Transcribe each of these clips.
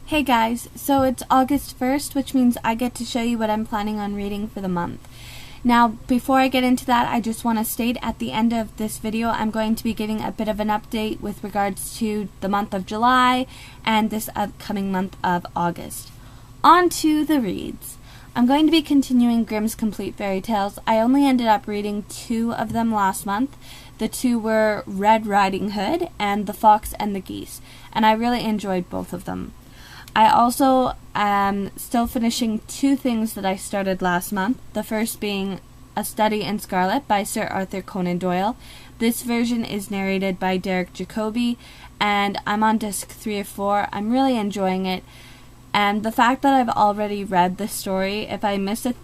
Hey guys, so it's August 1st, which means I get to show you what I'm planning on reading for the month. Now, before I get into that, I just want to state at the end of this video, I'm going to be giving a bit of an update with regards to the month of July and this upcoming month of August. On to the reads. I'm going to be continuing Grimm's Complete Fairy Tales. I only ended up reading 2 of them last month. The 2 were Red Riding Hood and The Fox and the Geese, and I really enjoyed both of them. I also am still finishing 2 things that I started last month, the first being A Study in Scarlet by Sir Arthur Conan Doyle. This version is narrated by Derek Jacobi, and I'm on disc 3 or 4. I'm really enjoying it, and the fact that I've already read the story, if I miss a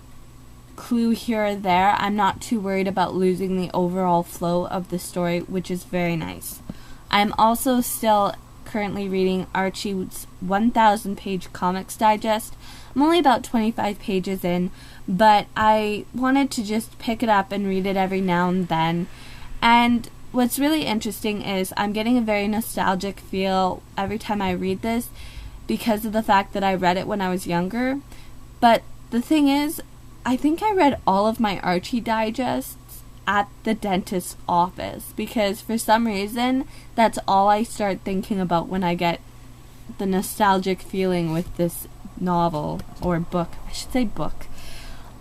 clue here or there, I'm not too worried about losing the overall flow of the story, which is very nice. I'm also still currently reading Archie's 1,000-page comics digest. I'm only about 25 pages in, but I wanted to just pick it up and read it every now and then. And what's really interesting is I'm getting a very nostalgic feel every time I read this because of the fact that I read it when I was younger. But the thing is, I think I read all of my Archie digests at the dentist's office because for some reason that's all I start thinking about when I get the nostalgic feeling with this novel or book. I should say book.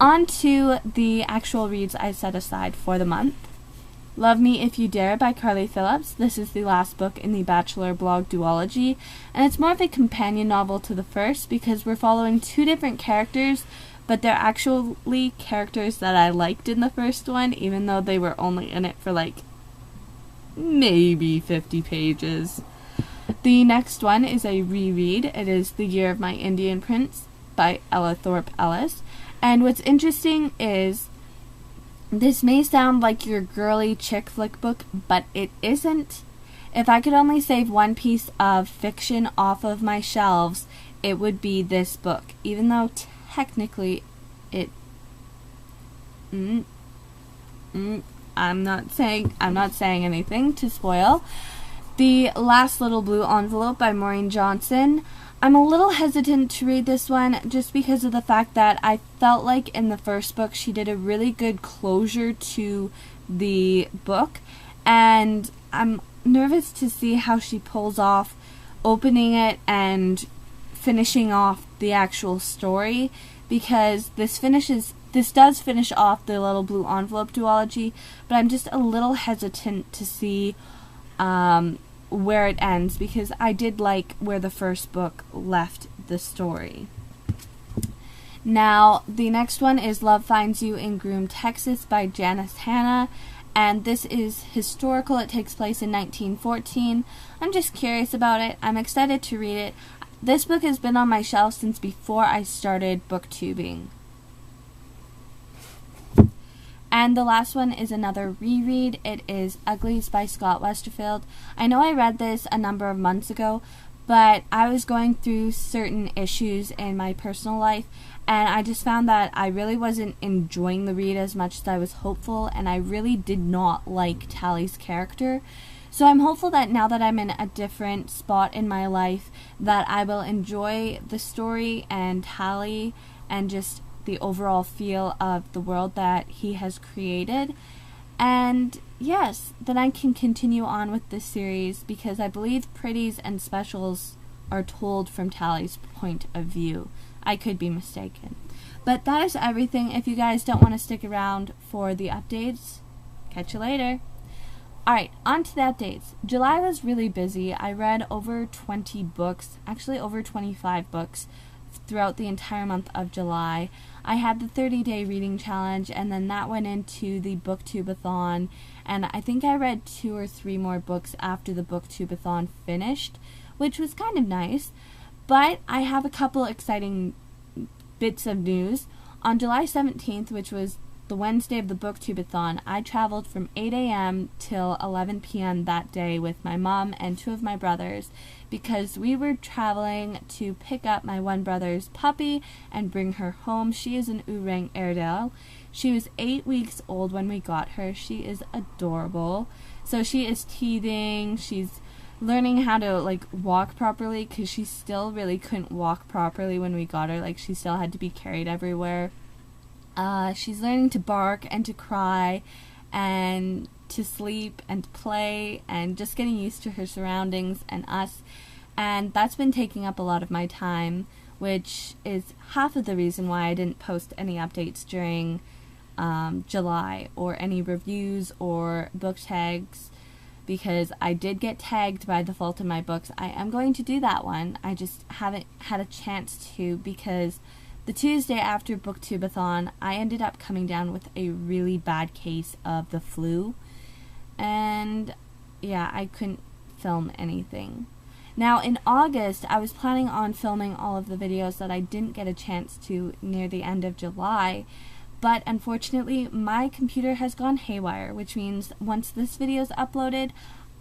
On to the actual reads I set aside for the month. Love Me If You Dare by Carly Phillips. This is the last book in the Bachelor blog duology, and it's more of a companion novel to the first because we're following 2 different characters, but they're actually characters that I liked in the first one, even though they were only in it for like maybe 50 pages. The next one is a reread. It is The Year of My Indian Prince by Ella Thorpe Ellis. And what's interesting is this may sound like your girly chick flick book, but it isn't. If I could only save one piece of fiction off of my shelves, it would be this book, even though technically it I'm not saying anything to spoil. The Last Little Blue Envelope by Maureen Johnson. I'm a little hesitant to read this one just because of the fact that I felt like in the first book she did a really good closure to the book, and I'm nervous to see how she pulls off opening it and finishing off the actual story, because this does finish off the Little Blue Envelope duology, but I'm just a little hesitant to see where it ends because I did like where the first book left the story. Now, the next one is Love Finds You in Groom, Texas by Janice Hanna, and this is historical. It takes place in 1914. I'm just curious about it. I'm excited to read it. This book has been on my shelf since before I started booktubing. And the last one is another reread. It is Uglies by Scott Westerfeld. I know I read this a number of months ago, but I was going through certain issues in my personal life, and I just found that I really wasn't enjoying the read as much as I was hopeful, and I really did not like Tally's character. So I'm hopeful that now that I'm in a different spot in my life, that I will enjoy the story and Tally and just the overall feel of the world that he has created. And yes, then I can continue on with this series because I believe Pretties and Specials are told from Tally's point of view. I could be mistaken. But that is everything. If you guys don't want to stick around for the updates, catch you later. Alright, on to the updates. July was really busy. I read over 20 books, actually over 25 books throughout the entire month of July. I had the 30-day reading challenge, and then that went into the Booktube-a-thon, and I think I read 2 or 3 more books after the Booktube-a-thon finished, which was kind of nice. But I have a couple exciting bits of news. On July 17th, which was the Wednesday of the Booktube-a-thon, I traveled from 8 a.m. till 11 p.m. that day with my mom and 2 of my brothers because we were traveling to pick up my one brother's puppy and bring her home. She is an Ourang Airedale. She was 8 weeks old when we got her. She is adorable. So she is teething. She's learning how to like walk properly, because she still really couldn't walk properly when we got her. Like, she still had to be carried everywhere. She's learning to bark and to cry and to sleep and to play and just getting used to her surroundings and us. And that's been taking up a lot of my time, which is half of the reason why I didn't post any updates during July, or any reviews or book tags, because I did get tagged by The Fault in My Books. I am going to do that one. I just haven't had a chance to, because the Tuesday after Booktubeathon, I ended up coming down with a really bad case of the flu, and yeah, I couldn't film anything. Now, in August, I was planning on filming all of the videos that I didn't get a chance to near the end of July, but unfortunately, my computer has gone haywire, which means once this video is uploaded,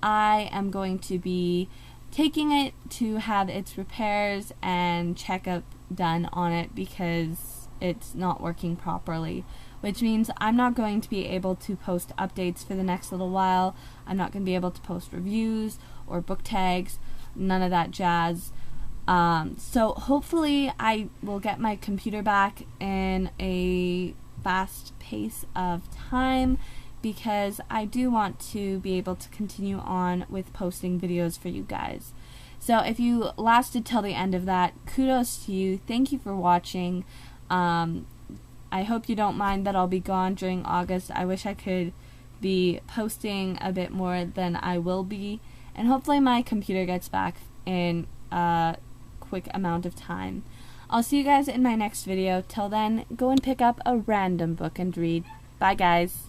I am going to be taking it to have its repairs and checkup done on it, because it's not working properly, which means I'm not going to be able to post updates for the next little while. I'm not going to be able to post reviews or book tags, none of that jazz. So hopefully I will get my computer back in a fast pace of time, because I do want to be able to continue on with posting videos for you guys. So if you lasted till the end of that, kudos to you. Thank you for watching. I hope you don't mind that I'll be gone during August. I wish I could be posting a bit more than I will be, and hopefully my computer gets back in a quick amount of time. I'll see you guys in my next video. Till then, go and pick up a random book and read. Bye, guys.